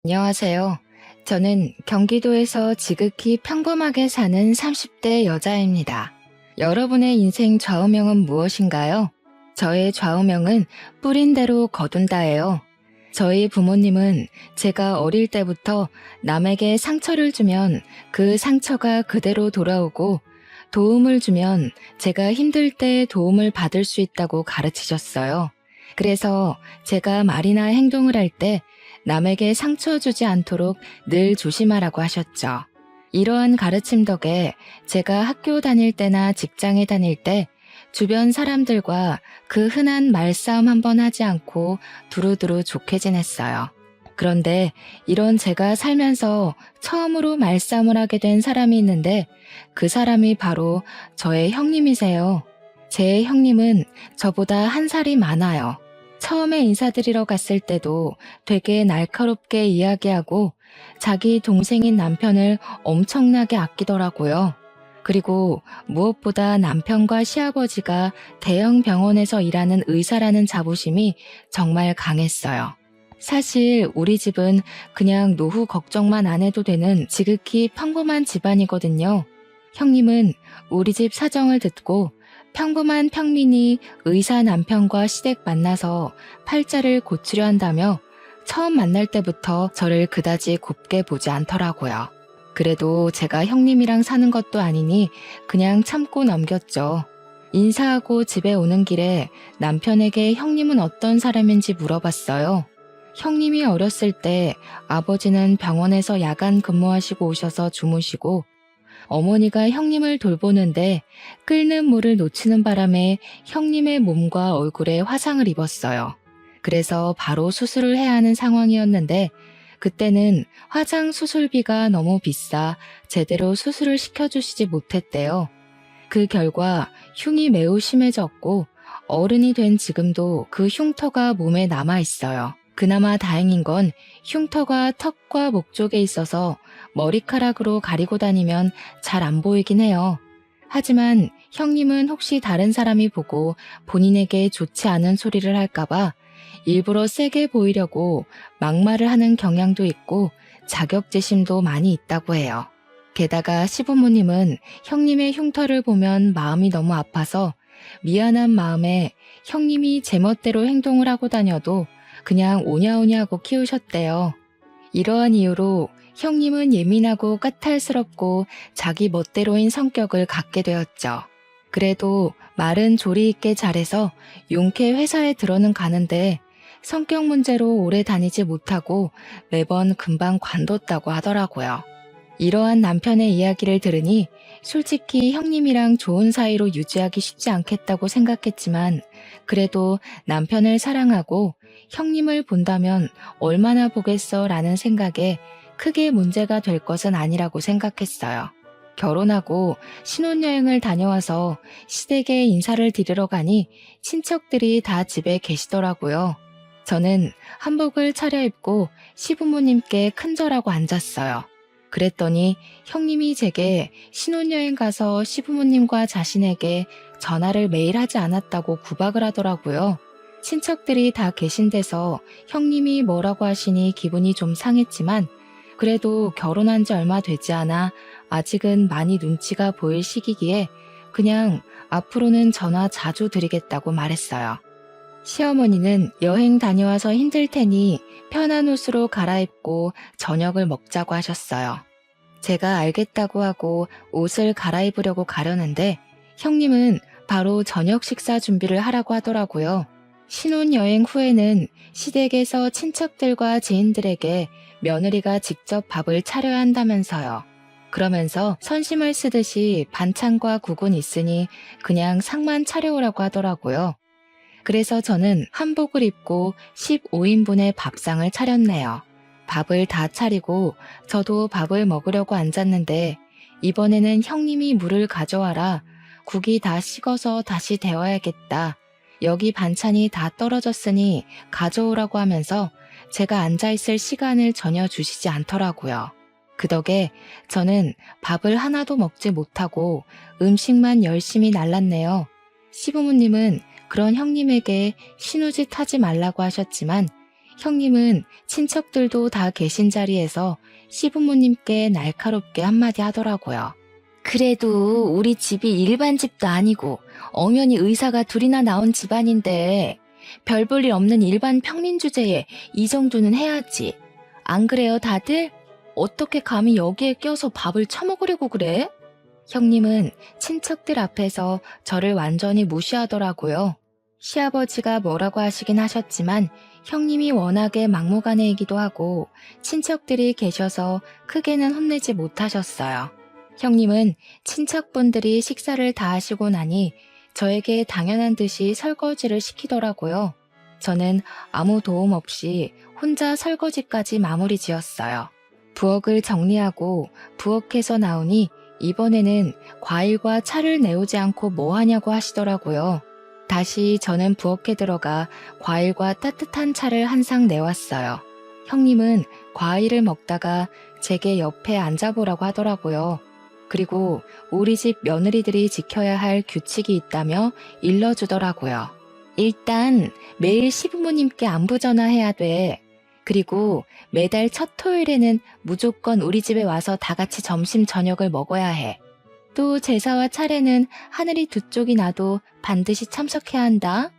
안녕하세요. 저는 경기도에서 지극히 평범하게 사는 30대 여자입니다. 여러분의 인생 좌우명은 무엇인가요? 저의 좌우명은 뿌린 대로 거둔다예요. 저희 부모님은 제가 어릴 때부터 남에게 상처를 주면 그 상처가 그대로 돌아오고 도움을 주면 제가 힘들 때 도움을 받을 수 있다고 가르치셨어요. 그래서 제가 말이나 행동을 할 때 남에게 상처 주지 않도록 늘 조심하라고 하셨죠. 이러한 가르침 덕에 제가 학교 다닐 때나 직장에 다닐 때 주변 사람들과 그 흔한 말싸움 한번 하지 않고 두루두루 좋게 지냈어요. 그런데 이런 제가 살면서 처음으로 말싸움을 하게 된 사람이 있는데 그 사람이 바로 저의 형님이세요. 제 형님은 저보다 한 살이 많아요. 처음에 인사드리러 갔을 때도 되게 날카롭게 이야기하고 자기 동생인 남편을 엄청나게 아끼더라고요. 그리고 무엇보다 남편과 시아버지가 대형 병원에서 일하는 의사라는 자부심이 정말 강했어요. 사실 우리 집은 그냥 노후 걱정만 안 해도 되는 지극히 평범한 집안이거든요. 형님은 우리 집 사정을 듣고 평범한 평민이 의사 남편과 시댁 만나서 팔자를 고치려 한다며 처음 만날 때부터 저를 그다지 곱게 보지 않더라고요. 그래도 제가 형님이랑 사는 것도 아니니 그냥 참고 넘겼죠. 인사하고 집에 오는 길에 남편에게 형님은 어떤 사람인지 물어봤어요. 형님이 어렸을 때 아버지는 병원에서 야간 근무하시고 오셔서 주무시고 어머니가 형님을 돌보는데 끓는 물을 놓치는 바람에 형님의 몸과 얼굴에 화상을 입었어요. 그래서 바로 수술을 해야 하는 상황이었는데 그때는 화장 수술비가 너무 비싸 제대로 수술을 시켜주시지 못했대요. 그 결과 흉이 매우 심해졌고 어른이 된 지금도 그 흉터가 몸에 남아 있어요. 그나마 다행인 건 흉터가 턱과 목 쪽에 있어서 머리카락으로 가리고 다니면 잘 안 보이긴 해요. 하지만 형님은 혹시 다른 사람이 보고 본인에게 좋지 않은 소리를 할까봐 일부러 세게 보이려고 막말을 하는 경향도 있고 자격지심도 많이 있다고 해요. 게다가 시부모님은 형님의 흉터를 보면 마음이 너무 아파서 미안한 마음에 형님이 제멋대로 행동을 하고 다녀도 그냥 오냐오냐 하고 키우셨대요. 이러한 이유로 형님은 예민하고 까탈스럽고 자기 멋대로인 성격을 갖게 되었죠. 그래도 말은 조리 있게 잘해서 용케 회사에 들어는 가는데 성격 문제로 오래 다니지 못하고 매번 금방 관뒀다고 하더라고요. 이러한 남편의 이야기를 들으니 솔직히 형님이랑 좋은 사이로 유지하기 쉽지 않겠다고 생각했지만 그래도 남편을 사랑하고 형님을 본다면 얼마나 보겠어 라는 생각에 크게 문제가 될 것은 아니라고 생각했어요. 결혼하고 신혼여행을 다녀와서 시댁에 인사를 드리러 가니 친척들이 다 집에 계시더라고요. 저는 한복을 차려입고 시부모님께 큰절하고 앉았어요. 그랬더니 형님이 제게 신혼여행 가서 시부모님과 자신에게 전화를 매일 하지 않았다고 구박을 하더라고요. 친척들이 다 계신 데서 형님이 뭐라고 하시니 기분이 좀 상했지만 그래도 결혼한 지 얼마 되지 않아 아직은 많이 눈치가 보일 시기기에 그냥 앞으로는 전화 자주 드리겠다고 말했어요. 시어머니는 여행 다녀와서 힘들 테니 편한 옷으로 갈아입고 저녁을 먹자고 하셨어요. 제가 알겠다고 하고 옷을 갈아입으려고 가려는데 형님은 바로 저녁 식사 준비를 하라고 하더라고요. 신혼여행 후에는 시댁에서 친척들과 지인들에게 며느리가 직접 밥을 차려야 한다면서요. 그러면서 선심을 쓰듯이 반찬과 국은 있으니 그냥 상만 차려오라고 하더라고요. 그래서 저는 한복을 입고 15인분의 밥상을 차렸네요. 밥을 다 차리고 저도 밥을 먹으려고 앉았는데 이번에는 형님이 물을 가져와라. 국이 다 식어서 다시 데워야겠다. 여기 반찬이 다 떨어졌으니 가져오라고 하면서 제가 앉아있을 시간을 전혀 주시지 않더라고요. 그 덕에 저는 밥을 하나도 먹지 못하고 음식만 열심히 날랐네요. 시부모님은 그런 형님에게 신우짓 하지 말라고 하셨지만 형님은 친척들도 다 계신 자리에서 시부모님께 날카롭게 한마디 하더라고요. 그래도 우리 집이 일반 집도 아니고 엄연히 의사가 둘이나 나온 집안인데 별 볼 일 없는 일반 평민 주제에 이 정도는 해야지. 안 그래요, 다들? 어떻게 감히 여기에 껴서 밥을 처먹으려고 그래? 형님은 친척들 앞에서 저를 완전히 무시하더라고요. 시아버지가 뭐라고 하시긴 하셨지만 형님이 워낙에 막무가내이기도 하고 친척들이 계셔서 크게는 혼내지 못하셨어요. 형님은 친척분들이 식사를 다 하시고 나니 저에게 당연한 듯이 설거지를 시키더라고요. 저는 아무 도움 없이 혼자 설거지까지 마무리 지었어요. 부엌을 정리하고 부엌에서 나오니 이번에는 과일과 차를 내오지 않고 뭐 하냐고 하시더라고요. 다시 저는 부엌에 들어가 과일과 따뜻한 차를 한 상 내왔어요. 형님은 과일을 먹다가 제게 옆에 앉아보라고 하더라고요. 그리고 우리 집 며느리들이 지켜야 할 규칙이 있다며 일러주더라고요. 일단 매일 시부모님께 안부 전화해야 돼. 그리고 매달 첫 토요일에는 무조건 우리 집에 와서 다 같이 점심 저녁을 먹어야 해. 또 제사와 차례는 하늘이 두 쪽이 나도 반드시 참석해야 한다.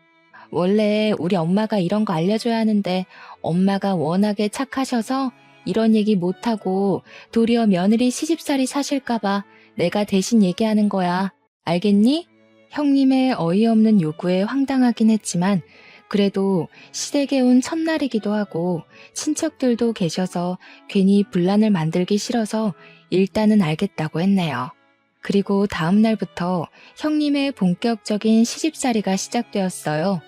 원래 우리 엄마가 이런 거 알려줘야 하는데 엄마가 워낙에 착하셔서 이런 얘기 못하고 도리어 며느리 시집살이 사실까봐 내가 대신 얘기하는 거야. 알겠니? 형님의 어이없는 요구에 황당하긴 했지만 그래도 시댁에 온 첫날이기도 하고 친척들도 계셔서 괜히 분란을 만들기 싫어서 일단은 알겠다고 했네요. 그리고 다음 날부터 형님의 본격적인 시집살이가 시작되었어요.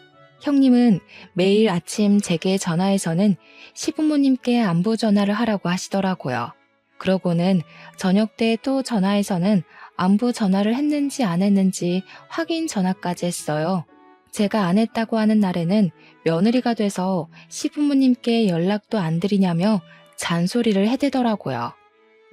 형님은 매일 아침 제게 전화해서는 시부모님께 안부 전화를 하라고 하시더라고요. 그러고는 저녁 때 또 전화해서는 안부 전화를 했는지 안 했는지 확인 전화까지 했어요. 제가 안 했다고 하는 날에는 며느리가 돼서 시부모님께 연락도 안 드리냐며 잔소리를 해대더라고요.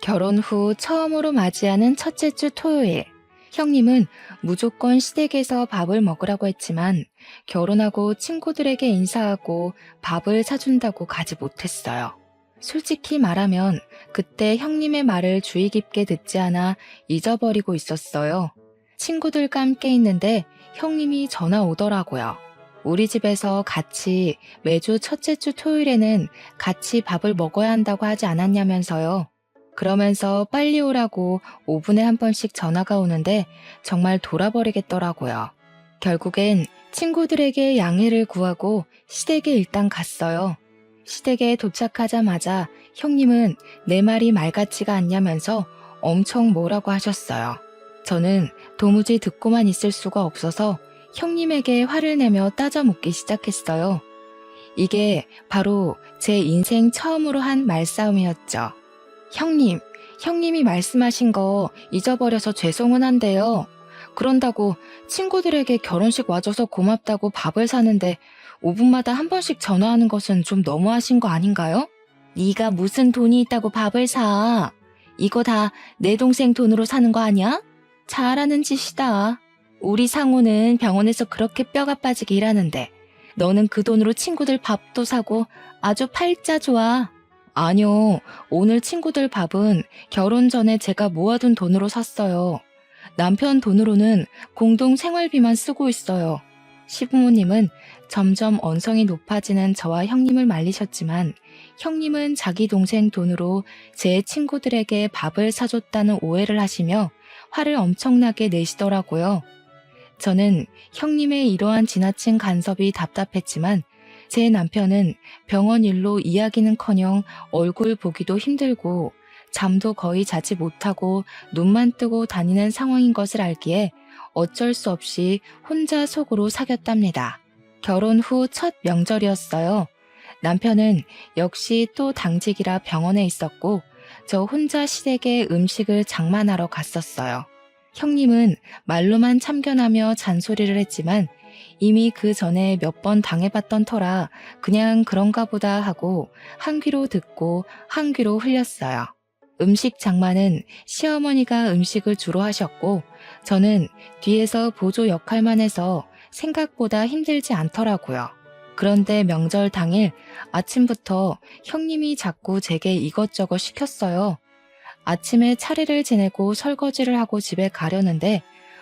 결혼 후 처음으로 맞이하는 첫째 주 토요일. 형님은 무조건 시댁에서 밥을 먹으라고 했지만 결혼하고 친구들에게 인사하고 밥을 사준다고 가지 못했어요. 솔직히 말하면 그때 형님의 말을 주의 깊게 듣지 않아 잊어버리고 있었어요. 친구들과 함께 있는데 형님이 전화 오더라고요. 우리 집에서 같이 매주 첫째 주 토요일에는 같이 밥을 먹어야 한다고 하지 않았냐면서요. 그러면서 빨리 오라고 5분에 한 번씩 전화가 오는데 정말 돌아버리겠더라고요. 결국엔 친구들에게 양해를 구하고 시댁에 일단 갔어요. 시댁에 도착하자마자 형님은 내 말이 말 같지가 않냐면서 엄청 뭐라고 하셨어요. 저는 도무지 듣고만 있을 수가 없어서 형님에게 화를 내며 따져 묻기 시작했어요. 이게 바로 제 인생 처음으로 한 말싸움이었죠. 형님이 말씀하신 거 잊어버려서 죄송은 한데요. 그런다고 친구들에게 결혼식 와줘서 고맙다고 밥을 사는데 5분마다 한 번씩 전화하는 것은 좀 너무하신 거 아닌가요? 네가 무슨 돈이 있다고 밥을 사. 이거 다 내 동생 돈으로 사는 거 아니야? 잘하는 짓이다. 우리 상호는 병원에서 그렇게 뼈가 빠지게 일하는데 너는 그 돈으로 친구들 밥도 사고 아주 팔자 좋아. 아니요, 오늘 친구들 밥은 결혼 전에 제가 모아둔 돈으로 샀어요. 남편 돈으로는 공동 생활비만 쓰고 있어요. 시부모님은 점점 언성이 높아지는 저와 형님을 말리셨지만 형님은 자기 동생 돈으로 제 친구들에게 밥을 사줬다는 오해를 하시며 화를 엄청나게 내시더라고요. 저는 형님의 이러한 지나친 간섭이 답답했지만 제 남편은 병원 일로 이야기는커녕 얼굴 보기도 힘들고 잠도 거의 자지 못하고 눈만 뜨고 다니는 상황인 것을 알기에 어쩔 수 없이 혼자 속으로 사겼답니다. 결혼 후 첫 명절이었어요. 남편은 역시 또 당직이라 병원에 있었고 저 혼자 시댁에 음식을 장만하러 갔었어요. 형님은 말로만 참견하며 잔소리를 했지만 이미 그 전에 몇 번 당해봤던 터라 그냥 그런가 보다 하고 한 귀로 듣고 한 귀로 흘렸어요. 음식 장만은 시어머니가 음식을 주로 하셨고 저는 뒤에서 보조 역할만 해서 생각보다 힘들지 않더라고요. 그런데 명절 당일 아침부터 형님이 자꾸 제게 이것저것 시켰어요. 아침에 차례를 지내고 설거지를 하고 집에 가려는데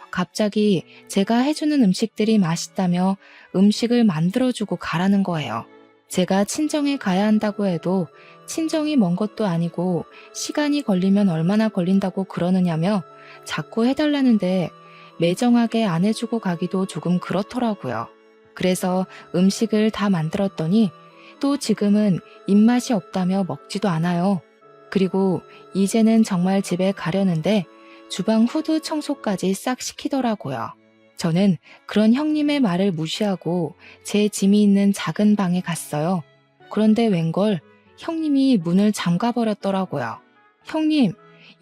갑자기 제가 해주는 음식들이 맛있다며 음식을 만들어주고 가라는 거예요. 제가 친정에 가야 한다고 해도 친정이 먼 것도 아니고 시간이 걸리면 얼마나 걸린다고 그러느냐며 자꾸 해달라는데 매정하게 안 해주고 가기도 조금 그렇더라고요. 그래서 음식을 다 만들었더니 또 지금은 입맛이 없다며 먹지도 않아요. 그리고 이제는 정말 집에 가려는데 주방 후드 청소까지 싹 시키더라고요. 저는 그런 형님의 말을 무시하고 제 짐이 있는 작은 방에 갔어요. 그런데 웬걸 형님이 문을 잠가버렸더라고요. 형님,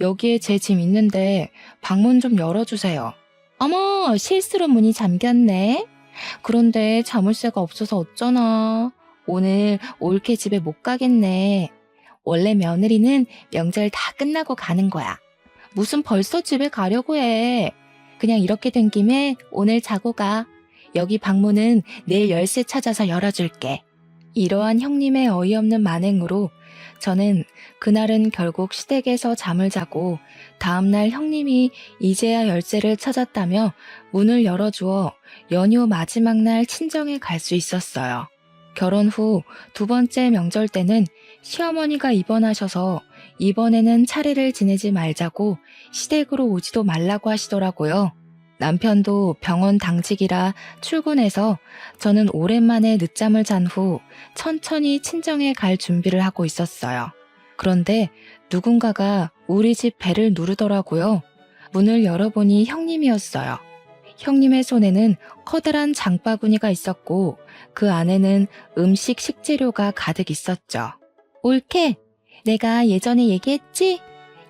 여기에 제 짐 있는데 방문 좀 열어주세요. 어머, 실수로 문이 잠겼네. 그런데 자물쇠가 없어서 어쩌나. 오늘 올케 집에 못 가겠네. 원래 며느리는 명절 다 끝나고 가는 거야. 무슨 벌써 집에 가려고 해. 그냥 이렇게 된 김에 오늘 자고 가. 여기 방문은 내일 열쇠 찾아서 열어줄게. 이러한 형님의 어이없는 만행으로 저는 그날은 결국 시댁에서 잠을 자고 다음날 형님이 이제야 열쇠를 찾았다며 문을 열어주어 연휴 마지막 날 친정에 갈 수 있었어요. 결혼 후 두 번째 명절 때는 시어머니가 입원하셔서 이번에는 차례를 지내지 말자고 시댁으로 오지도 말라고 하시더라고요. 남편도 병원 당직이라 출근해서 저는 오랜만에 늦잠을 잔 후 천천히 친정에 갈 준비를 하고 있었어요. 그런데 누군가가 우리 집 배를 누르더라고요. 문을 열어보니 형님이었어요. 형님의 손에는 커다란 장바구니가 있었고 그 안에는 음식 식재료가 가득 있었죠. 올케, 내가 예전에 얘기했지?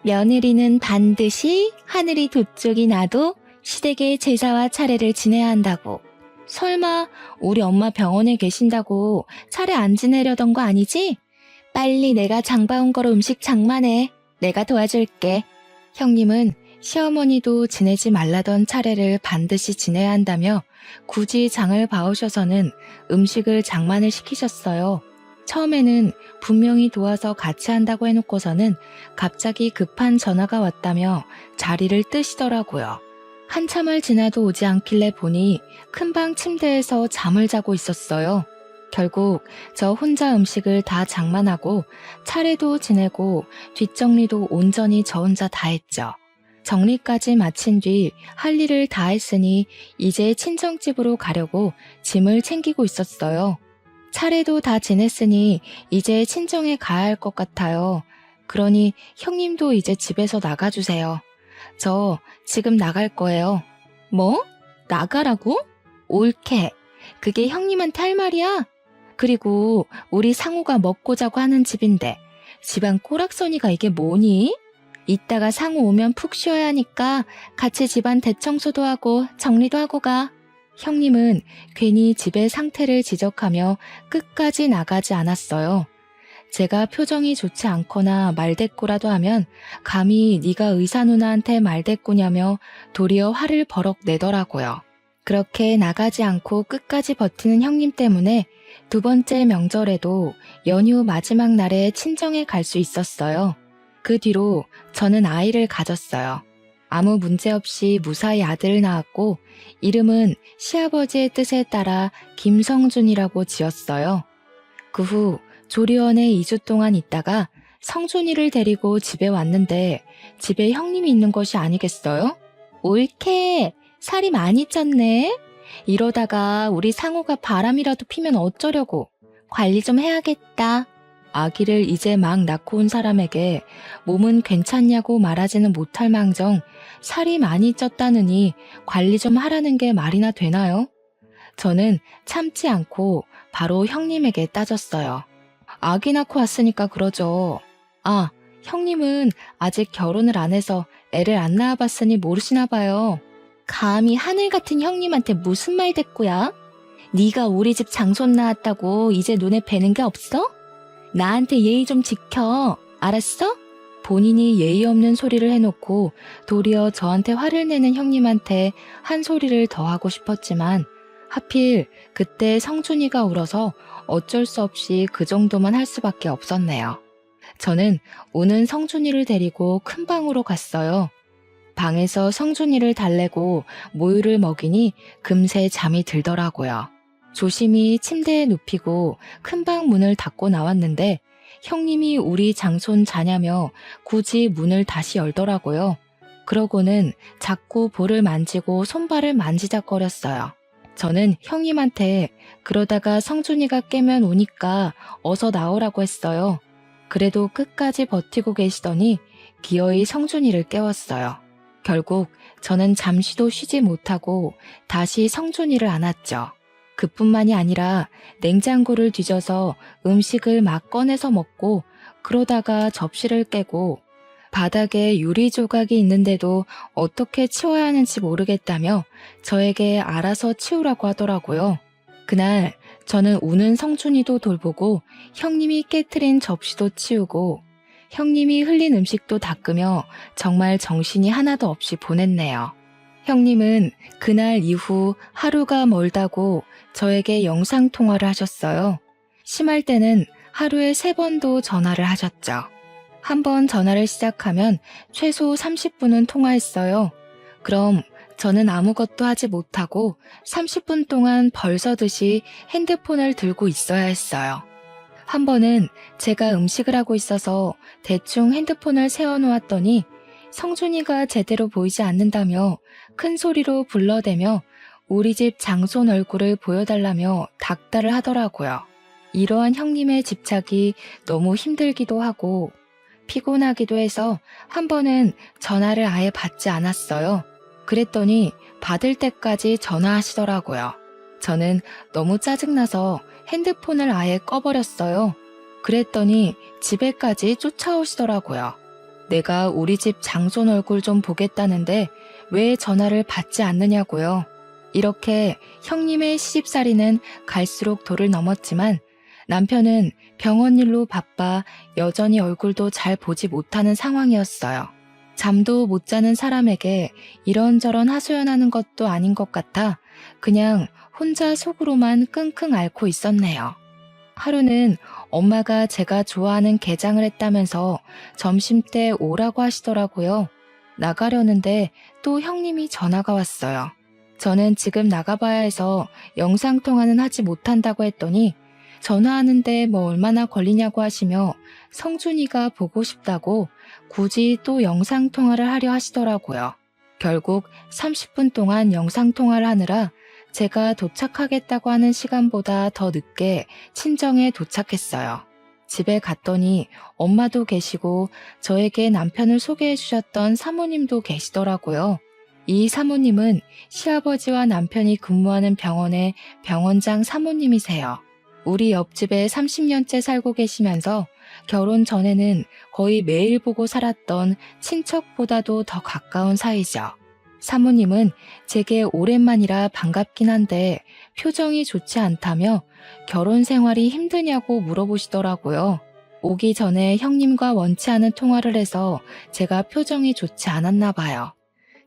며느리는 반드시 하늘이 두 쪽이 나도 시댁의 제사와 차례를 지내야 한다고. 설마 우리 엄마 병원에 계신다고 차례 안 지내려던 거 아니지? 빨리 내가 장봐온 거로 음식 장만해. 내가 도와줄게. 형님은 시어머니도 지내지 말라던 차례를 반드시 지내야 한다며 굳이 장을 봐오셔서는 음식을 장만을 시키셨어요. 처음에는 분명히 도와서 같이 한다고 해놓고서는 갑자기 급한 전화가 왔다며 자리를 뜨시더라고요. 한참을 지나도 오지 않길래 보니 큰방 침대에서 잠을 자고 있었어요. 결국 저 혼자 음식을 다 장만하고 차례도 지내고 뒷정리도 온전히 저 혼자 다 했죠. 정리까지 마친 뒤 할 일을 다 했으니 이제 친정집으로 가려고 짐을 챙기고 있었어요. 차례도 다 지냈으니 이제 친정에 가야 할 것 같아요. 그러니 형님도 이제 집에서 나가주세요. 저 지금 나갈 거예요. 뭐? 나가라고? 옳게. 그게 형님한테 할 말이야? 그리고 우리 상우가 먹고 자고 하는 집인데 집안 꼬락서니가 이게 뭐니? 이따가 상우 오면 푹 쉬어야 하니까 같이 집안 대청소도 하고 정리도 하고 가. 형님은 괜히 집의 상태를 지적하며 끝까지 나가지 않았어요. 제가 표정이 좋지 않거나 말대꾸라도 하면 감히 네가 의사 누나한테 말대꾸냐며 도리어 화를 버럭 내더라고요. 그렇게 나가지 않고 끝까지 버티는 형님 때문에 두 번째 명절에도 연휴 마지막 날에 친정에 갈 수 있었어요. 그 뒤로 저는 아이를 가졌어요. 아무 문제 없이 무사히 아들을 낳았고 이름은 시아버지의 뜻에 따라 김성준이라고 지었어요. 그 후 조리원에 2주 동안 있다가 성준이를 데리고 집에 왔는데 집에 형님이 있는 것이 아니겠어요? 옳게 살이 많이 쪘네. 이러다가 우리 상우가 바람이라도 피면 어쩌려고. 관리 좀 해야겠다. 아기를 이제 막 낳고 온 사람에게 몸은 괜찮냐고 말하지는 못할 망정 살이 많이 쪘다느니 관리 좀 하라는 게 말이나 되나요? 저는 참지 않고 바로 형님에게 따졌어요. 아기 낳고 왔으니까 그러죠. 아, 형님은 아직 결혼을 안 해서 애를 안 낳아봤으니 모르시나 봐요. 감히 하늘 같은 형님한테 무슨 말대꾸야? 네가 우리 집 장손 낳았다고 이제 눈에 뵈는 게 없어? 나한테 예의 좀 지켜. 알았어? 본인이 예의 없는 소리를 해놓고 도리어 저한테 화를 내는 형님한테 한 소리를 더 하고 싶었지만 하필 그때 성준이가 울어서 어쩔 수 없이 그 정도만 할 수밖에 없었네요. 저는 우는 성준이를 데리고 큰 방으로 갔어요. 방에서 성준이를 달래고 모유를 먹이니 금세 잠이 들더라고요. 조심히 침대에 눕히고 큰 방 문을 닫고 나왔는데 형님이 우리 장손 자냐며 굳이 문을 다시 열더라고요. 그러고는 자꾸 볼을 만지고 손발을 만지작거렸어요. 저는 형님한테 그러다가 성준이가 깨면 우니까 어서 나오라고 했어요. 그래도 끝까지 버티고 계시더니 기어이 성준이를 깨웠어요. 결국 저는 잠시도 쉬지 못하고 다시 성준이를 안았죠. 그뿐만이 아니라 냉장고를 뒤져서 음식을 막 꺼내서 먹고 그러다가 접시를 깨고 바닥에 유리 조각이 있는데도 어떻게 치워야 하는지 모르겠다며 저에게 알아서 치우라고 하더라고요. 그날 저는 우는 성준이도 돌보고 형님이 깨트린 접시도 치우고 형님이 흘린 음식도 닦으며 정말 정신이 하나도 없이 보냈네요. 형님은 그날 이후 하루가 멀다고 저에게 영상통화를 하셨어요. 심할 때는 하루에 3번도 전화를 하셨죠. 한 번 전화를 시작하면 최소 30분은 통화했어요. 그럼 저는 아무것도 하지 못하고 30분 동안 벌서듯이 핸드폰을 들고 있어야 했어요. 한 번은 제가 음식을 하고 있어서 대충 핸드폰을 세워놓았더니 성준이가 제대로 보이지 않는다며 큰 소리로 불러대며 우리 집 장손 얼굴을 보여달라며 닥달을 하더라고요. 이러한 형님의 집착이 너무 힘들기도 하고 피곤하기도 해서 한 번은 전화를 아예 받지 않았어요. 그랬더니 받을 때까지 전화하시더라고요. 저는 너무 짜증나서 핸드폰을 아예 꺼버렸어요. 그랬더니 집에까지 쫓아오시더라고요. 내가 우리 집 장손 얼굴 좀 보겠다는데 왜 전화를 받지 않느냐고요. 이렇게 형님의 시집살이는 갈수록 도를 넘었지만 남편은 병원 일로 바빠 여전히 얼굴도 잘 보지 못하는 상황이었어요. 잠도 못 자는 사람에게 이런저런 하소연하는 것도 아닌 것 같아 그냥 혼자 속으로만 끙끙 앓고 있었네요. 하루는 엄마가 제가 좋아하는 게장을 했다면서 점심때 오라고 하시더라고요. 나가려는데 또 형님이 전화가 왔어요. 저는 지금 나가봐야 해서 영상통화는 하지 못한다고 했더니 전화하는데 뭐 얼마나 걸리냐고 하시며 성준이가 보고 싶다고 굳이 또 영상통화를 하려 하시더라고요. 결국 30분 동안 영상통화를 하느라 제가 도착하겠다고 하는 시간보다 더 늦게 친정에 도착했어요. 집에 갔더니 엄마도 계시고 저에게 남편을 소개해 주셨던 사모님도 계시더라고요. 이 사모님은 시아버지와 남편이 근무하는 병원의 병원장 사모님이세요. 우리 옆집에 30년째 살고 계시면서 결혼 전에는 거의 매일 보고 살았던 친척보다도 더 가까운 사이죠. 사모님은 제게 오랜만이라 반갑긴 한데 표정이 좋지 않다며 결혼 생활이 힘드냐고 물어보시더라고요. 오기 전에 형님과 원치 않은 통화를 해서 제가 표정이 좋지 않았나 봐요.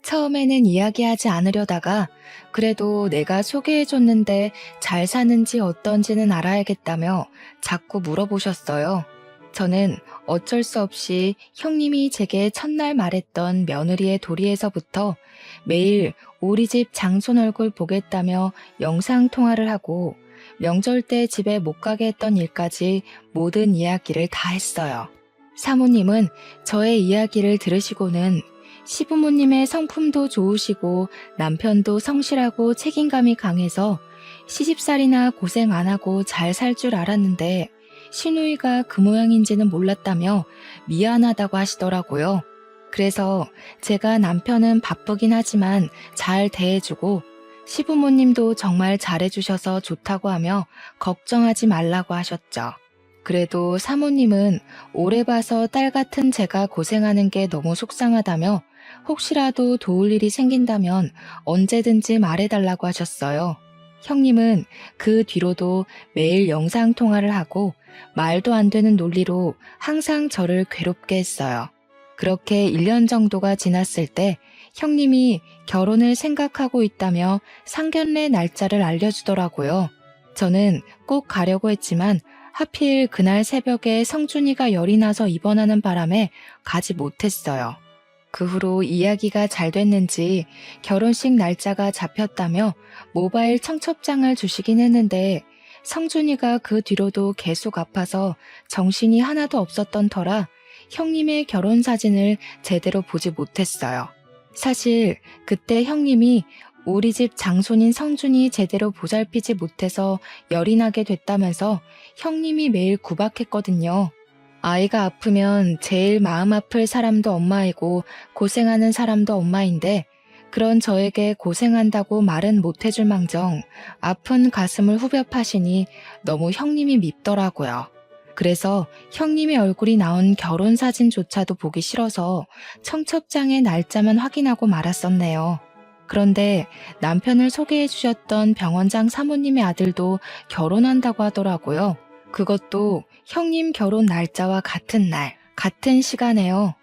처음에는 이야기하지 않으려다가 그래도 내가 소개해줬는데 잘 사는지 어떤지는 알아야겠다며 자꾸 물어보셨어요. 저는 어쩔 수 없이 형님이 제게 첫날 말했던 며느리의 도리에서부터 매일 우리 집 장손 얼굴 보겠다며 영상통화를 하고 명절 때 집에 못 가게 했던 일까지 모든 이야기를 다 했어요. 사모님은 저의 이야기를 들으시고는 시부모님의 성품도 좋으시고 남편도 성실하고 책임감이 강해서 시집살이나 고생 안 하고 잘 살 줄 알았는데 시누이가 그 모양인지는 몰랐다며 미안하다고 하시더라고요. 그래서 제가 남편은 바쁘긴 하지만 잘 대해주고 시부모님도 정말 잘해주셔서 좋다고 하며 걱정하지 말라고 하셨죠. 그래도 사모님은 오래 봐서 딸 같은 제가 고생하는 게 너무 속상하다며 혹시라도 도울 일이 생긴다면 언제든지 말해달라고 하셨어요. 형님은 그 뒤로도 매일 영상통화를 하고 말도 안 되는 논리로 항상 저를 괴롭게 했어요. 그렇게 1년 정도가 지났을 때 형님이 결혼을 생각하고 있다며 상견례 날짜를 알려주더라고요. 저는 꼭 가려고 했지만 하필 그날 새벽에 성준이가 열이 나서 입원하는 바람에 가지 못했어요. 그 후로 이야기가 잘 됐는지 결혼식 날짜가 잡혔다며 모바일 청첩장을 주시긴 했는데 성준이가 그 뒤로도 계속 아파서 정신이 하나도 없었던 터라 형님의 결혼 사진을 제대로 보지 못했어요. 사실 그때 형님이 우리 집 장손인 성준이 제대로 보살피지 못해서 열이 나게 됐다면서 형님이 매일 구박했거든요. 아이가 아프면 제일 마음 아플 사람도 엄마이고 고생하는 사람도 엄마인데 그런 저에게 고생한다고 말은 못 해줄 망정 아픈 가슴을 후벼 파시니 너무 형님이 밉더라고요. 그래서 형님의 얼굴이 나온 결혼 사진조차도 보기 싫어서 청첩장의 날짜만 확인하고 말았었네요. 그런데 남편을 소개해 주셨던 병원장 사모님의 아들도 결혼한다고 하더라고요. 그것도 형님 결혼 날짜와 같은 날, 같은 시간에요.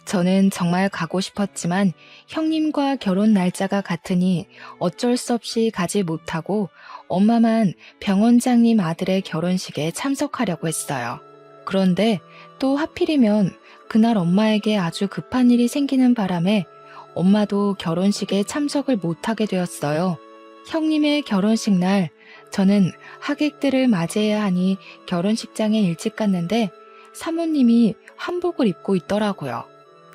저는 정말 가고 싶었지만 형님과 결혼 날짜가 같으니 어쩔 수 없이 가지 못하고 엄마만 병원장님 아들의 결혼식에 참석하려고 했어요. 그런데 또 하필이면 그날 엄마에게 아주 급한 일이 생기는 바람에 엄마도 결혼식에 참석을 못하게 되었어요. 형님의 결혼식 날 저는 하객들을 맞이해야 하니 결혼식장에 일찍 갔는데 사모님이 한복을 입고 있더라고요.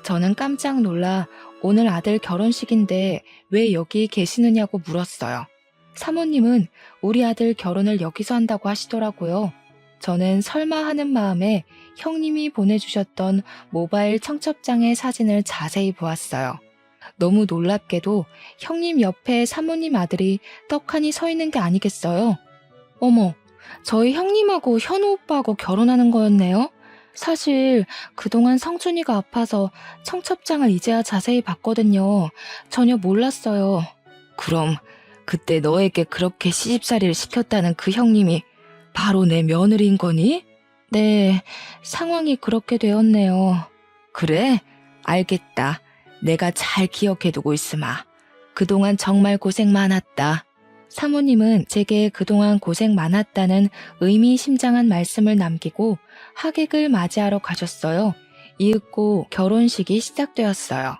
저는 깜짝 놀라 오늘 아들 결혼식인데 왜 여기 계시느냐고 물었어요. 사모님은 우리 아들 결혼을 여기서 한다고 하시더라고요. 저는 설마 하는 마음에 형님이 보내주셨던 모바일 청첩장의 사진을 자세히 보았어요. 너무 놀랍게도 형님 옆에 사모님 아들이 떡하니 서 있는 게 아니겠어요? 어머, 저희 형님하고 현우 오빠하고 결혼하는 거였네요? 사실 그동안 성준이가 아파서 청첩장을 이제야 자세히 봤거든요. 전혀 몰랐어요. 그럼 그때 너에게 그렇게 시집살이를 시켰다는 그 형님이 바로 내 며느리인 거니? 네, 상황이 그렇게 되었네요. 그래? 알겠다. 내가 잘 기억해두고 있으마. 그동안 정말 고생 많았다. 사모님은 제게 그동안 고생 많았다는 의미심장한 말씀을 남기고 하객을 맞이하러 가셨어요. 이윽고 결혼식이 시작되었어요.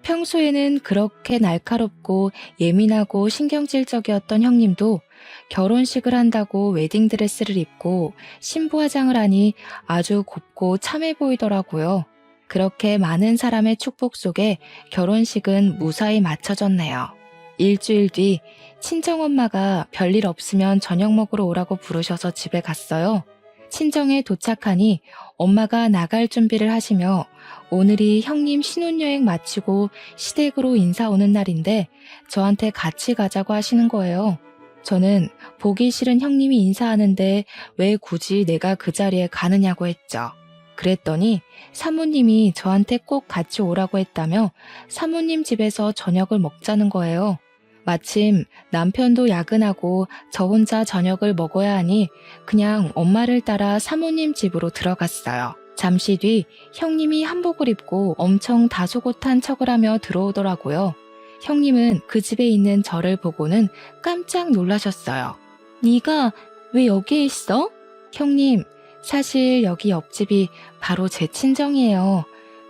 평소에는 그렇게 날카롭고 예민하고 신경질적이었던 형님도 결혼식을 한다고 웨딩드레스를 입고 신부 화장을 하니 아주 곱고 참해 보이더라고요. 그렇게 많은 사람의 축복 속에 결혼식은 무사히 마쳐졌네요. 일주일 뒤 친정엄마가 별일 없으면 저녁 먹으러 오라고 부르셔서 집에 갔어요. 친정에 도착하니 엄마가 나갈 준비를 하시며 오늘이 형님 신혼여행 마치고 시댁으로 인사 오는 날인데 저한테 같이 가자고 하시는 거예요. 저는 보기 싫은 형님이 인사하는데 왜 굳이 내가 그 자리에 가느냐고 했죠. 그랬더니 사모님이 저한테 꼭 같이 오라고 했다며 사모님 집에서 저녁을 먹자는 거예요. 마침 남편도 야근하고 저 혼자 저녁을 먹어야 하니 그냥 엄마를 따라 사모님 집으로 들어갔어요. 잠시 뒤 형님이 한복을 입고 엄청 다소곳한 척을 하며 들어오더라고요. 형님은 그 집에 있는 저를 보고는 깜짝 놀라셨어요. 네가 왜 여기에 있어? 형님, 사실 여기 옆집이 바로 제 친정이에요.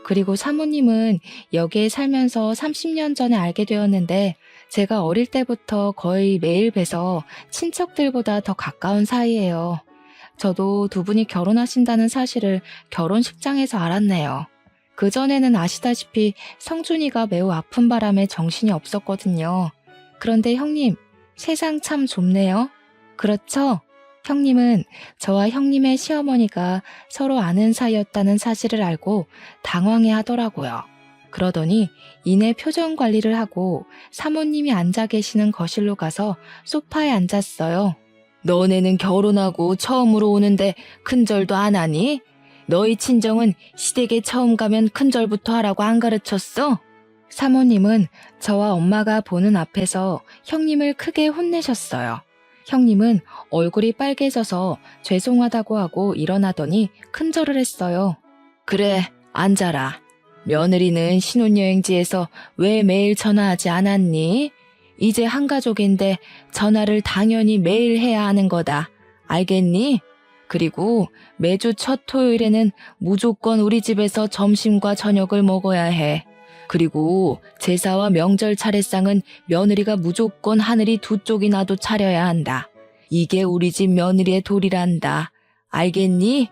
그리고 사모님은 여기에 살면서 30년 전에 알게 되었는데 제가 어릴 때부터 거의 매일 뵈서 친척들보다 더 가까운 사이예요. 저도 두 분이 결혼하신다는 사실을 결혼식장에서 알았네요. 그전에는 아시다시피 성준이가 매우 아픈 바람에 정신이 없었거든요. 그런데 형님, 세상 참 좁네요. 그렇죠? 형님은 저와 형님의 시어머니가 서로 아는 사이였다는 사실을 알고 당황해 하더라고요. 그러더니 이내 표정 관리를 하고 사모님이 앉아 계시는 거실로 가서 소파에 앉았어요. 너네는 결혼하고 처음으로 오는데 큰절도 안 하니? 너희 친정은 시댁에 처음 가면 큰절부터 하라고 안 가르쳤어? 사모님은 저와 엄마가 보는 앞에서 형님을 크게 혼내셨어요. 형님은 얼굴이 빨개져서 죄송하다고 하고 일어나더니 큰절을 했어요. 그래, 앉아라. 며느리는 신혼여행지에서 왜 매일 전화하지 않았니? 이제 한 가족인데 전화를 당연히 매일 해야 하는 거다. 알겠니? 그리고 매주 첫 토요일에는 무조건 우리 집에서 점심과 저녁을 먹어야 해. 그리고 제사와 명절 차례상은 며느리가 무조건 하늘이 두 쪽이나도 차려야 한다. 이게 우리 집 며느리의 도리란다. 알겠니?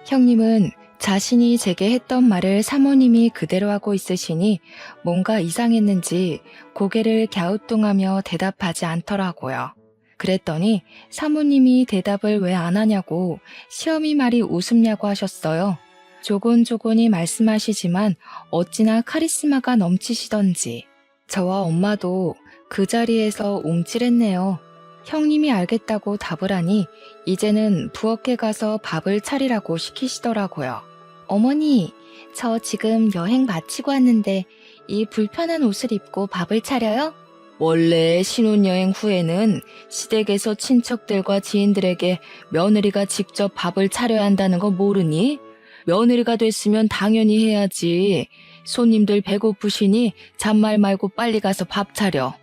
형님은 자신이 제게 했던 말을 사모님이 그대로 하고 있으시니 뭔가 이상했는지 고개를 갸우뚱하며 대답하지 않더라고요. 그랬더니 사모님이 대답을 왜 안 하냐고 시어미 말이 우습냐고 하셨어요. 조곤조곤히 말씀하시지만 어찌나 카리스마가 넘치시던지 저와 엄마도 그 자리에서 움찔했네요. 형님이 알겠다고 답을 하니 이제는 부엌에 가서 밥을 차리라고 시키시더라고요. 어머니, 저 지금 여행 마치고 왔는데 이 불편한 옷을 입고 밥을 차려요? 원래 신혼여행 후에는 시댁에서 친척들과 지인들에게 며느리가 직접 밥을 차려야 한다는 거 모르니? 며느리가 됐으면 당연히 해야지. 손님들 배고프시니 잔말 말고 빨리 가서 밥 차려.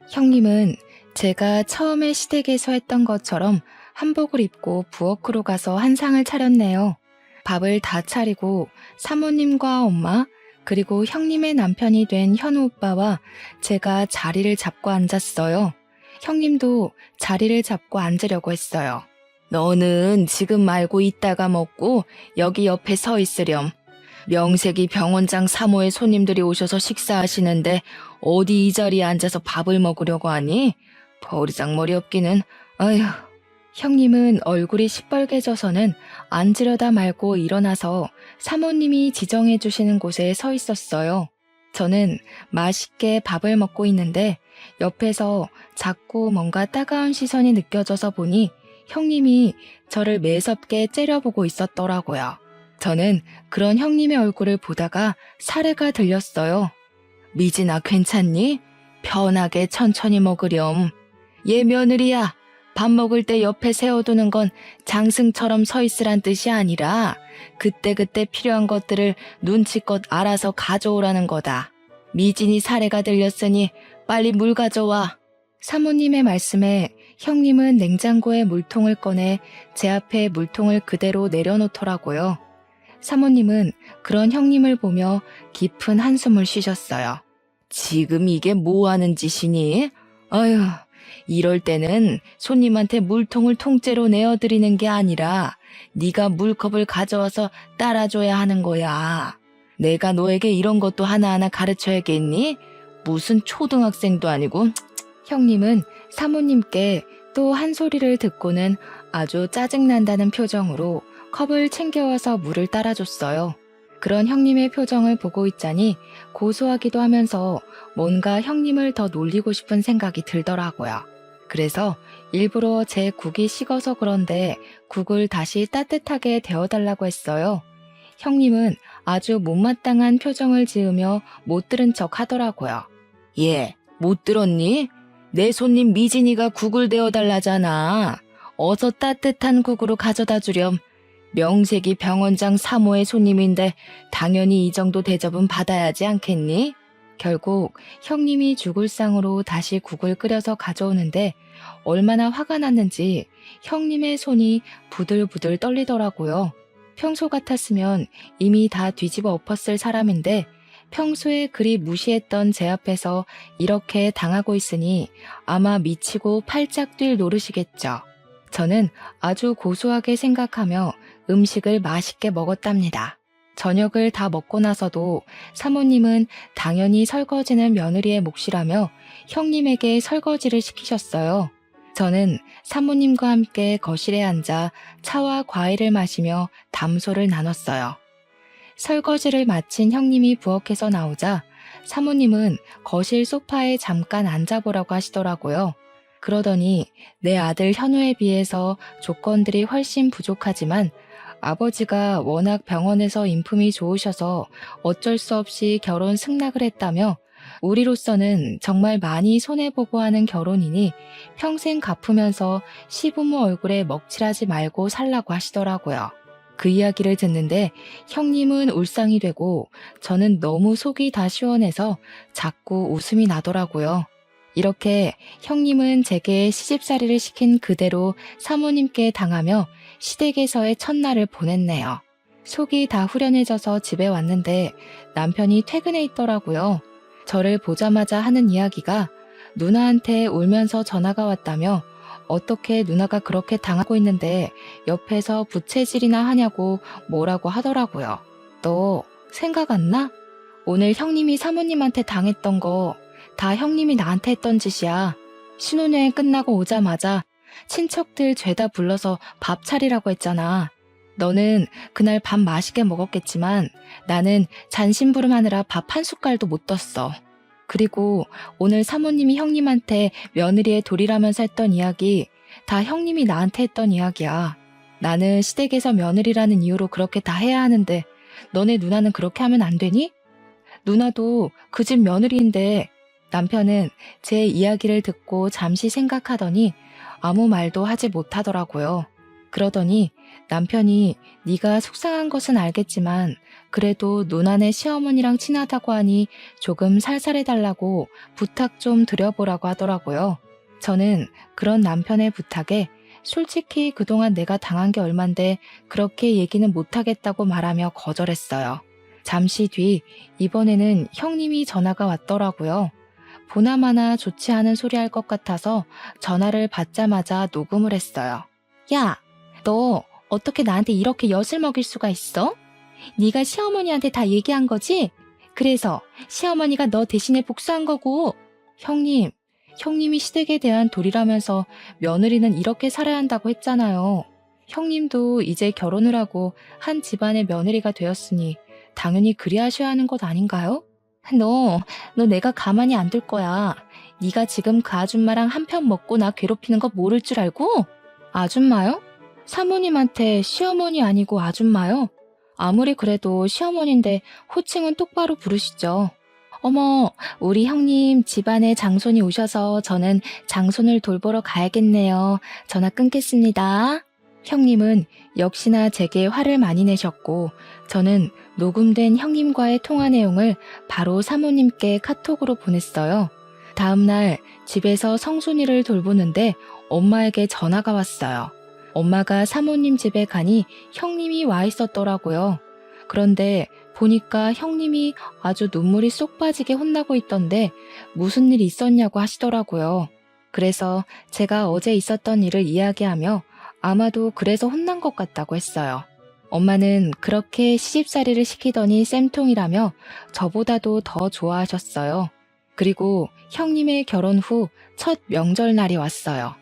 형님은 제가 처음에 시댁에서 했던 것처럼 한복을 입고 부엌으로 가서 한상을 차렸네요. 밥을 다 차리고 사모님과 엄마 그리고 형님의 남편이 된 현우 오빠와 제가 자리를 잡고 앉았어요. 형님도 자리를 잡고 앉으려고 했어요. 너는 지금 말고 이따가 먹고 여기 옆에 서 있으렴. 명색이 병원장 사모의 손님들이 오셔서 식사하시는데 어디 이 자리에 앉아서 밥을 먹으려고 하니? 버리장머리 없기는. 아휴. 형님은 얼굴이 시뻘개져서는 앉으려다 말고 일어나서 사모님이 지정해 주시는 곳에 서 있었어요. 저는 맛있게 밥을 먹고 있는데 옆에서 자꾸 뭔가 따가운 시선이 느껴져서 보니 형님이 저를 매섭게 째려보고 있었더라고요. 저는 그런 형님의 얼굴을 보다가 사례가 들렸어요. 미진아 괜찮니? 편하게 천천히 먹으렴. 얘 며느리야. 밥 먹을 때 옆에 세워두는 건 장승처럼 서 있으란 뜻이 아니라 그때그때 필요한 것들을 눈치껏 알아서 가져오라는 거다. 미진이 사례가 들렸으니 빨리 물 가져와. 사모님의 말씀에 형님은 냉장고에 물통을 꺼내 제 앞에 물통을 그대로 내려놓더라고요. 사모님은 그런 형님을 보며 깊은 한숨을 쉬셨어요. 지금 이게 뭐 하는 짓이니? 아휴. 이럴 때는 손님한테 물통을 통째로 내어드리는 게 아니라 네가 물컵을 가져와서 따라줘야 하는 거야. 내가 너에게 이런 것도 하나하나 가르쳐야겠니? 무슨 초등학생도 아니고. 형님은 사모님께 또 한 소리를 듣고는 아주 짜증난다는 표정으로 컵을 챙겨와서 물을 따라줬어요. 그런 형님의 표정을 보고 있자니 고소하기도 하면서 뭔가 형님을 더 놀리고 싶은 생각이 들더라고요. 그래서 일부러 제 국이 식어서 그런데 국을 다시 따뜻하게 데워달라고 했어요. 형님은 아주 못마땅한 표정을 지으며 못 들은 척 하더라고요. 예, 못 들었니? 내 손님 미진이가 국을 데워달라잖아. 어서 따뜻한 국으로 가져다 주렴. 명색이 병원장 사모의 손님인데 당연히 이 정도 대접은 받아야지 않겠니? 결국 형님이 죽을 상으로 다시 국을 끓여서 가져오는데 얼마나 화가 났는지 형님의 손이 부들부들 떨리더라고요. 평소 같았으면 이미 다 뒤집어 엎었을 사람인데 평소에 그리 무시했던 제 앞에서 이렇게 당하고 있으니 아마 미치고 팔짝 뛸 노릇이겠죠. 저는 아주 고소하게 생각하며 음식을 맛있게 먹었답니다. 저녁을 다 먹고 나서도 사모님은 당연히 설거지는 며느리의 몫이라며 형님에게 설거지를 시키셨어요. 저는 사모님과 함께 거실에 앉아 차와 과일을 마시며 담소를 나눴어요. 설거지를 마친 형님이 부엌에서 나오자 사모님은 거실 소파에 잠깐 앉아보라고 하시더라고요. 그러더니 내 아들 현우에 비해서 조건들이 훨씬 부족하지만 아버지가 워낙 병원에서 인품이 좋으셔서 어쩔 수 없이 결혼 승낙을 했다며 우리로서는 정말 많이 손해보고 하는 결혼이니 평생 갚으면서 시부모 얼굴에 먹칠하지 말고 살라고 하시더라고요. 그 이야기를 듣는데 형님은 울상이 되고 저는 너무 속이 다 시원해서 자꾸 웃음이 나더라고요. 이렇게 형님은 제게 시집살이를 시킨 그대로 사모님께 당하며 시댁에서의 첫날을 보냈네요. 속이 다 후련해져서 집에 왔는데 남편이 퇴근해 있더라고요. 저를 보자마자 하는 이야기가 누나한테 울면서 전화가 왔다며 어떻게 누나가 그렇게 당하고 있는데 옆에서 부채질이나 하냐고 뭐라고 하더라고요. 너 생각 안 나? 오늘 형님이 사모님한테 당했던 거 다 형님이 나한테 했던 짓이야. 신혼여행 끝나고 오자마자 친척들 죄다 불러서 밥 차리라고 했잖아. 너는 그날 밥 맛있게 먹었겠지만 나는 잔심부름하느라 밥 한 숟갈도 못 떴어. 그리고 오늘 사모님이 형님한테 며느리의 돌이라면서 했던 이야기 다 형님이 나한테 했던 이야기야. 나는 시댁에서 며느리라는 이유로 그렇게 다 해야 하는데 너네 누나는 그렇게 하면 안 되니? 누나도 그 집 며느리인데. 남편은 제 이야기를 듣고 잠시 생각하더니 아무 말도 하지 못하더라고요. 그러더니 남편이 네가 속상한 것은 알겠지만 그래도 누나네 시어머니랑 친하다고 하니 조금 살살해달라고 부탁 좀 드려보라고 하더라고요. 저는 그런 남편의 부탁에 솔직히 그동안 내가 당한 게 얼만데 그렇게 얘기는 못하겠다고 말하며 거절했어요. 잠시 뒤 이번에는 형님이 전화가 왔더라고요. 보나마나 좋지 않은 소리 할 것 같아서 전화를 받자마자 녹음을 했어요. 야, 너 어떻게 나한테 이렇게 엿을 먹일 수가 있어? 네가 시어머니한테 다 얘기한 거지? 그래서 시어머니가 너 대신에 복수한 거고. 형님이 시댁에 대한 도리라면서 며느리는 이렇게 살아야 한다고 했잖아요. 형님도 이제 결혼을 하고 한 집안의 며느리가 되었으니 당연히 그리하셔야 하는 것 아닌가요? 너 내가 가만히 안 둘 거야. 네가 지금 그 아줌마랑 한편 먹고 나 괴롭히는 거 모를 줄 알고? 아줌마요? 사모님한테 시어머니 아니고 아줌마요? 아무리 그래도 시어머니인데 호칭은 똑바로 부르시죠. 어머, 우리 형님 집안에 장손이 오셔서 저는 장손을 돌보러 가야겠네요. 전화 끊겠습니다. 형님은 역시나 제게 화를 많이 내셨고 저는 녹음된 형님과의 통화 내용을 바로 사모님께 카톡으로 보냈어요. 다음날 집에서 성순이를 돌보는데 엄마에게 전화가 왔어요. 엄마가 사모님 집에 가니 형님이 와 있었더라고요. 그런데 보니까 형님이 아주 눈물이 쏙 빠지게 혼나고 있던데 무슨 일 있었냐고 하시더라고요. 그래서 제가 어제 있었던 일을 이야기하며 아마도 그래서 혼난 것 같다고 했어요. 엄마는 그렇게 시집살이를 시키더니 쌤통이라며 저보다도 더 좋아하셨어요. 그리고 형님의 결혼 후 첫 명절날이 왔어요.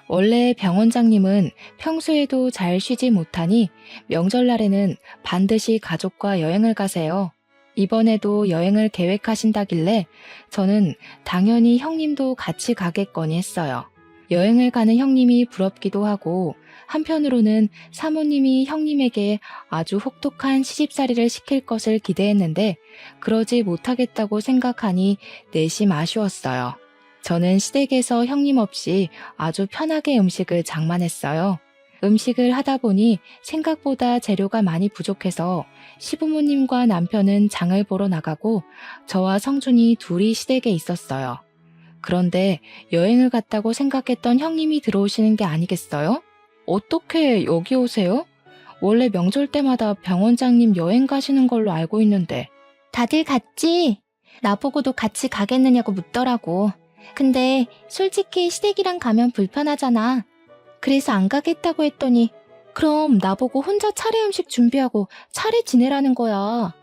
원래 병원장님은 평소에도 잘 쉬지 못하니 명절날에는 반드시 가족과 여행을 가세요. 이번에도 여행을 계획하신다길래 저는 당연히 형님도 같이 가겠거니 했어요. 여행을 가는 형님이 부럽기도 하고 한편으로는 사모님이 형님에게 아주 혹독한 시집살이를 시킬 것을 기대했는데 그러지 못하겠다고 생각하니 내심 아쉬웠어요. 저는 시댁에서 형님 없이 아주 편하게 음식을 장만했어요. 음식을 하다 보니 생각보다 재료가 많이 부족해서 시부모님과 남편은 장을 보러 나가고 저와 성준이 둘이 시댁에 있었어요. 그런데 여행을 갔다고 생각했던 형님이 들어오시는 게 아니겠어요? 어떻게 여기 오세요? 원래 명절 때마다 병원장님 여행 가시는 걸로 알고 있는데. 다들 갔지? 나보고도 같이 가겠느냐고 묻더라고. 근데 솔직히 시댁이랑 가면 불편하잖아. 그래서 안 가겠다고 했더니 그럼 나보고 혼자 차례 음식 준비하고 차례 지내라는 거야.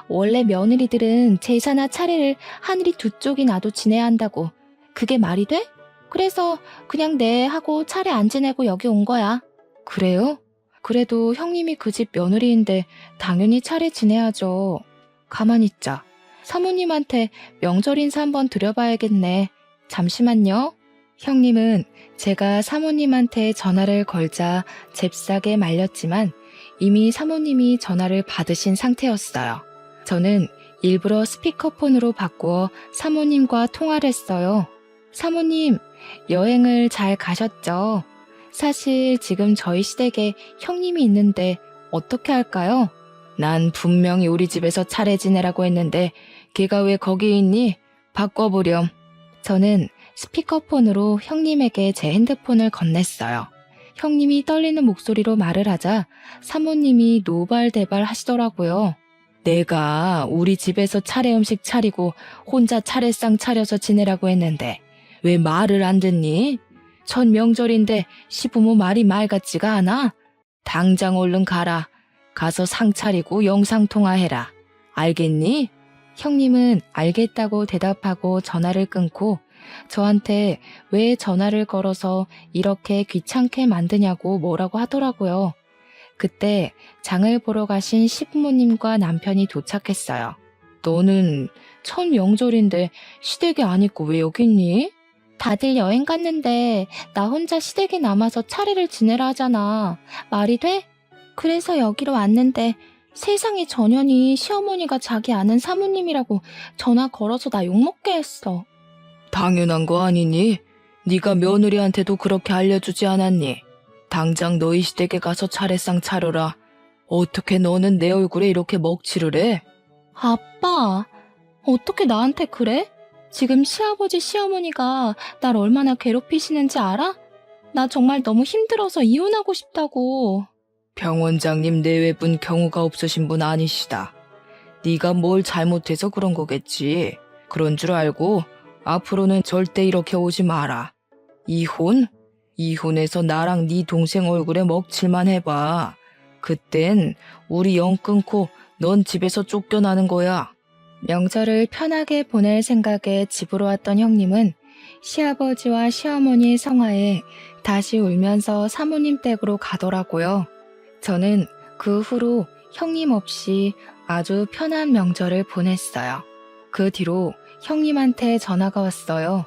원래 며느리들은 제사나 차례를 하늘이 두 쪽이 나도 지내야 한다고. 그게 말이 돼? 그래서 그냥 네 하고 차례 안 지내고 여기 온 거야. 그래요? 그래도 형님이 그 집 며느리인데 당연히 차례 지내야죠. 가만히 있자. 사모님한테 명절 인사 한번 드려봐야겠네. 잠시만요. 형님은 제가 사모님한테 전화를 걸자 잽싸게 말렸지만 이미 사모님이 전화를 받으신 상태였어요. 저는 일부러 스피커폰으로 바꾸어 사모님과 통화를 했어요. 사모님, 여행을 잘 가셨죠? 사실 지금 저희 시댁에 형님이 있는데 어떻게 할까요? 난 분명히 우리 집에서 차례 지내라고 했는데 걔가 왜 거기 있니? 바꿔보렴. 저는 스피커폰으로 형님에게 제 핸드폰을 건넸어요. 형님이 떨리는 목소리로 말을 하자 사모님이 노발대발 하시더라고요. 내가 우리 집에서 차례 음식 차리고 혼자 차례상 차려서 지내라고 했는데 왜 말을 안 듣니? 첫 명절인데 시부모 말이 말 같지가 않아? 당장 얼른 가라. 가서 상 차리고 영상통화해라. 알겠니? 형님은 알겠다고 대답하고 전화를 끊고 저한테 왜 전화를 걸어서 이렇게 귀찮게 만드냐고 뭐라고 하더라고요. 그때 장을 보러 가신 시부모님과 남편이 도착했어요. 너는 첫 명절인데 시댁에 안 있고 왜 여기 있니? 다들 여행 갔는데 나 혼자 시댁에 남아서 차례를 지내라 하잖아. 말이 돼? 그래서 여기로 왔는데 세상에 전현이 시어머니가 자기 아는 사모님이라고 전화 걸어서 나 욕먹게 했어. 당연한 거 아니니? 네가 며느리한테도 그렇게 알려주지 않았니? 당장 너희 시댁에 가서 차례상 차려라. 어떻게 너는 내 얼굴에 이렇게 먹칠을 해? 아빠, 어떻게 나한테 그래? 지금 시아버지 시어머니가 날 얼마나 괴롭히시는지 알아? 나 정말 너무 힘들어서 이혼하고 싶다고. 병원장님 내외분 경우가 없으신 분 아니시다. 네가 뭘 잘못해서 그런 거겠지. 그런 줄 알고 앞으로는 절대 이렇게 오지 마라. 이혼? 이혼해서 나랑 네 동생 얼굴에 먹칠만 해봐. 그땐 우리 영 끊고 넌 집에서 쫓겨나는 거야. 명절을 편하게 보낼 생각에 집으로 왔던 형님은 시아버지와 시어머니의 성화에 다시 울면서 사모님 댁으로 가더라고요. 저는 그 후로 형님 없이 아주 편한 명절을 보냈어요. 그 뒤로 형님한테 전화가 왔어요.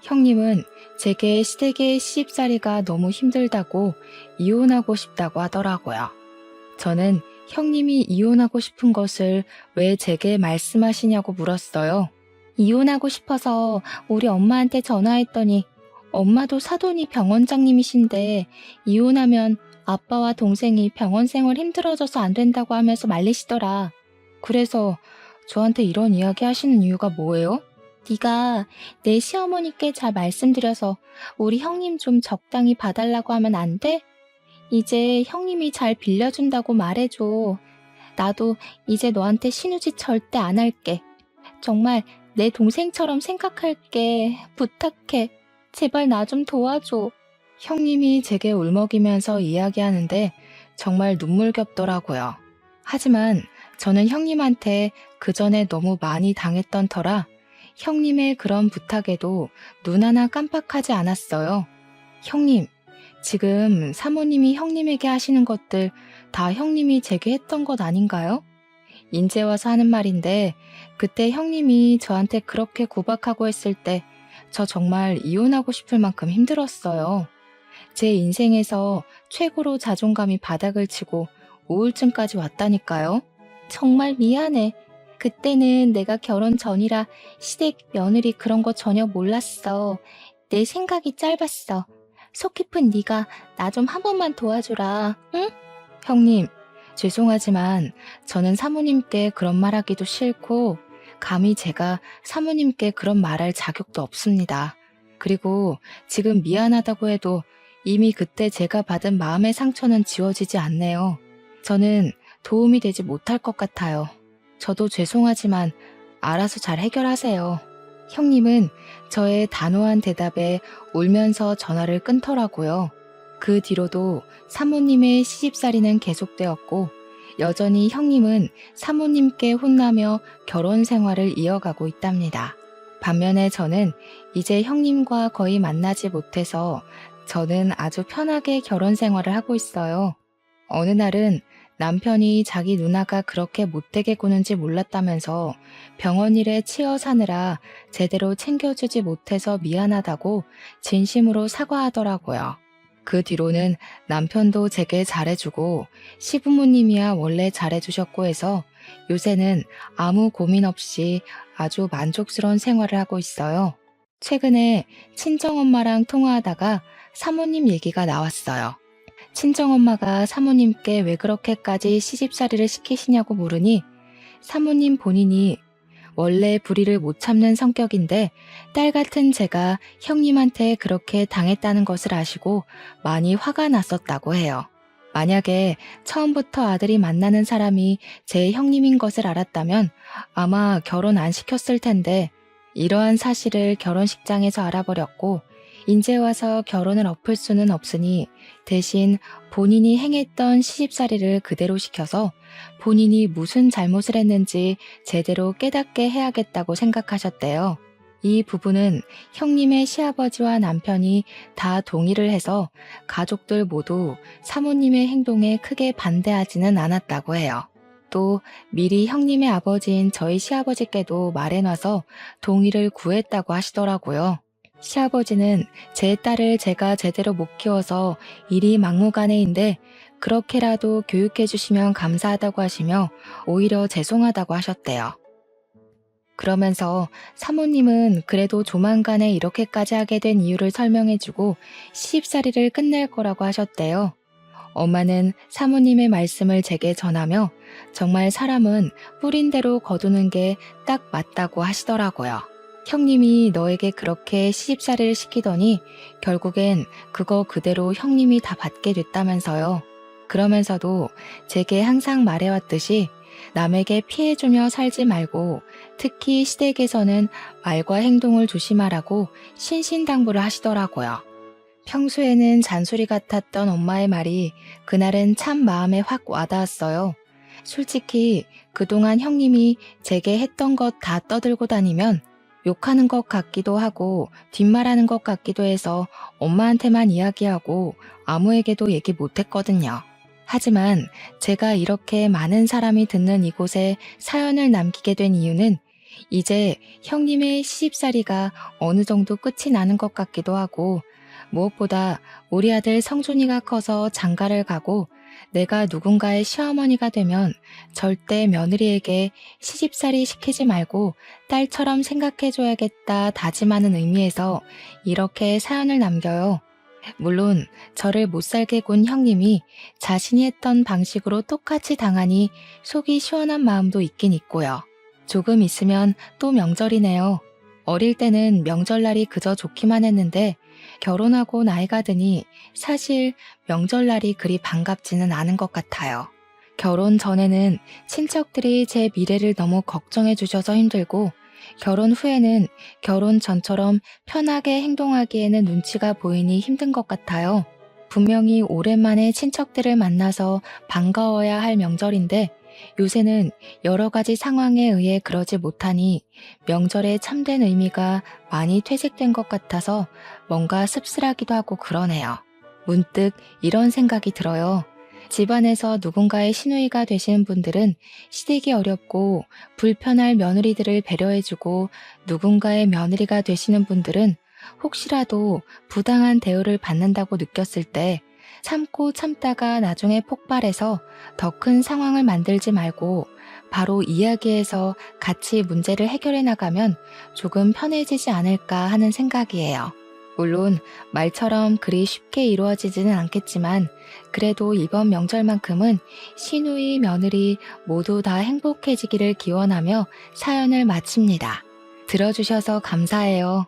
형님은 제게 시댁의 시집살이가 너무 힘들다고 이혼하고 싶다고 하더라고요. 저는 형님이 이혼하고 싶은 것을 왜 제게 말씀하시냐고 물었어요. 이혼하고 싶어서 우리 엄마한테 전화했더니 엄마도 사돈이 병원장님이신데 이혼하면 아빠와 동생이 병원 생활 힘들어져서 안 된다고 하면서 말리시더라. 그래서 저한테 이런 이야기 하시는 이유가 뭐예요? 네가 내 시어머니께 잘 말씀드려서 우리 형님 좀 적당히 봐달라고 하면 안 돼? 이제 형님이 잘 빌려준다고 말해줘. 나도 이제 너한테 신우짓 절대 안 할게. 정말 내 동생처럼 생각할게. 부탁해. 제발 나 좀 도와줘. 형님이 제게 울먹이면서 이야기하는데 정말 눈물겹더라고요. 하지만 저는 형님한테 그 전에 너무 많이 당했던 터라 형님의 그런 부탁에도 눈 하나 깜빡하지 않았어요. 형님, 지금 사모님이 형님에게 하시는 것들 다 형님이 제게 했던 것 아닌가요? 인제 와서 하는 말인데 그때 형님이 저한테 그렇게 구박하고 했을 때 저 정말 이혼하고 싶을 만큼 힘들었어요. 제 인생에서 최고로 자존감이 바닥을 치고 우울증까지 왔다니까요. 정말 미안해. 그때는 내가 결혼 전이라 시댁 며느리 그런 거 전혀 몰랐어. 내 생각이 짧았어. 속 깊은 네가 나 좀 한 번만 도와주라. 응? 형님, 죄송하지만 저는 사모님께 그런 말하기도 싫고 감히 제가 사모님께 그런 말할 자격도 없습니다. 그리고 지금 미안하다고 해도 이미 그때 제가 받은 마음의 상처는 지워지지 않네요. 저는 도움이 되지 못할 것 같아요. 저도 죄송하지만 알아서 잘 해결하세요. 형님은 저의 단호한 대답에 울면서 전화를 끊더라고요. 그 뒤로도 사모님의 시집살이는 계속되었고 여전히 형님은 사모님께 혼나며 결혼 생활을 이어가고 있답니다. 반면에 저는 이제 형님과 거의 만나지 못해서 저는 아주 편하게 결혼 생활을 하고 있어요. 어느 날은 남편이 자기 누나가 그렇게 못되게 구는지 몰랐다면서 병원 일에 치여 사느라 제대로 챙겨주지 못해서 미안하다고 진심으로 사과하더라고요. 그 뒤로는 남편도 제게 잘해주고 시부모님이야 원래 잘해주셨고 해서 요새는 아무 고민 없이 아주 만족스러운 생활을 하고 있어요. 최근에 친정엄마랑 통화하다가 사모님 얘기가 나왔어요. 친정엄마가 사모님께 왜 그렇게까지 시집살이를 시키시냐고 물으니 사모님 본인이 원래 불의를 못 참는 성격인데 딸 같은 제가 형님한테 그렇게 당했다는 것을 아시고 많이 화가 났었다고 해요. 만약에 처음부터 아들이 만나는 사람이 제 형님인 것을 알았다면 아마 결혼 안 시켰을 텐데 이러한 사실을 결혼식장에서 알아버렸고 인제 와서 결혼을 엎을 수는 없으니 대신 본인이 행했던 시집살이를 그대로 시켜서 본인이 무슨 잘못을 했는지 제대로 깨닫게 해야겠다고 생각하셨대요. 이 부분은 형님의 시아버지와 남편이 다 동의를 해서 가족들 모두 사모님의 행동에 크게 반대하지는 않았다고 해요. 또 미리 형님의 아버지인 저희 시아버지께도 말해놔서 동의를 구했다고 하시더라고요. 시아버지는 제 딸을 제가 제대로 못 키워서 일이 막무가내인데 그렇게라도 교육해 주시면 감사하다고 하시며 오히려 죄송하다고 하셨대요. 그러면서 사모님은 그래도 조만간에 이렇게까지 하게 된 이유를 설명해주고 시집살이를 끝낼 거라고 하셨대요. 엄마는 사모님의 말씀을 제게 전하며 정말 사람은 뿌린 대로 거두는 게 딱 맞다고 하시더라고요. 형님이 너에게 그렇게 시집살이를 시키더니 결국엔 그거 그대로 형님이 다 받게 됐다면서요. 그러면서도 제게 항상 말해왔듯이 남에게 피해주며 살지 말고 특히 시댁에서는 말과 행동을 조심하라고 신신당부를 하시더라고요. 평소에는 잔소리 같았던 엄마의 말이 그날은 참 마음에 확 와닿았어요. 솔직히 그동안 형님이 제게 했던 것 다 떠들고 다니면 욕하는 것 같기도 하고 뒷말하는 것 같기도 해서 엄마한테만 이야기하고 아무에게도 얘기 못했거든요. 하지만 제가 이렇게 많은 사람이 듣는 이곳에 사연을 남기게 된 이유는 이제 형님의 시집살이가 어느 정도 끝이 나는 것 같기도 하고 무엇보다 우리 아들 성준이가 커서 장가를 가고 내가 누군가의 시어머니가 되면 절대 며느리에게 시집살이 시키지 말고 딸처럼 생각해줘야겠다 다짐하는 의미에서 이렇게 사연을 남겨요. 물론 저를 못살게 군 형님이 자신이 했던 방식으로 똑같이 당하니 속이 시원한 마음도 있긴 있고요. 조금 있으면 또 명절이네요. 어릴 때는 명절날이 그저 좋기만 했는데 결혼하고 나이가 드니 사실 명절날이 그리 반갑지는 않은 것 같아요. 결혼 전에는 친척들이 제 미래를 너무 걱정해 주셔서 힘들고 결혼 후에는 결혼 전처럼 편하게 행동하기에는 눈치가 보이니 힘든 것 같아요. 분명히 오랜만에 친척들을 만나서 반가워야 할 명절인데 요새는 여러 가지 상황에 의해 그러지 못하니 명절의 참된 의미가 많이 퇴색된 것 같아서 뭔가 씁쓸하기도 하고 그러네요. 문득 이런 생각이 들어요. 집안에서 누군가의 시누이가 되시는 분들은 시댁이 어렵고 불편할 며느리들을 배려해주고 누군가의 며느리가 되시는 분들은 혹시라도 부당한 대우를 받는다고 느꼈을 때 참고 참다가 나중에 폭발해서 더 큰 상황을 만들지 말고 바로 이야기해서 같이 문제를 해결해 나가면 조금 편해지지 않을까 하는 생각이에요. 물론 말처럼 그리 쉽게 이루어지지는 않겠지만 그래도 이번 명절만큼은 시누이, 며느리 모두 다 행복해지기를 기원하며 사연을 마칩니다. 들어주셔서 감사해요.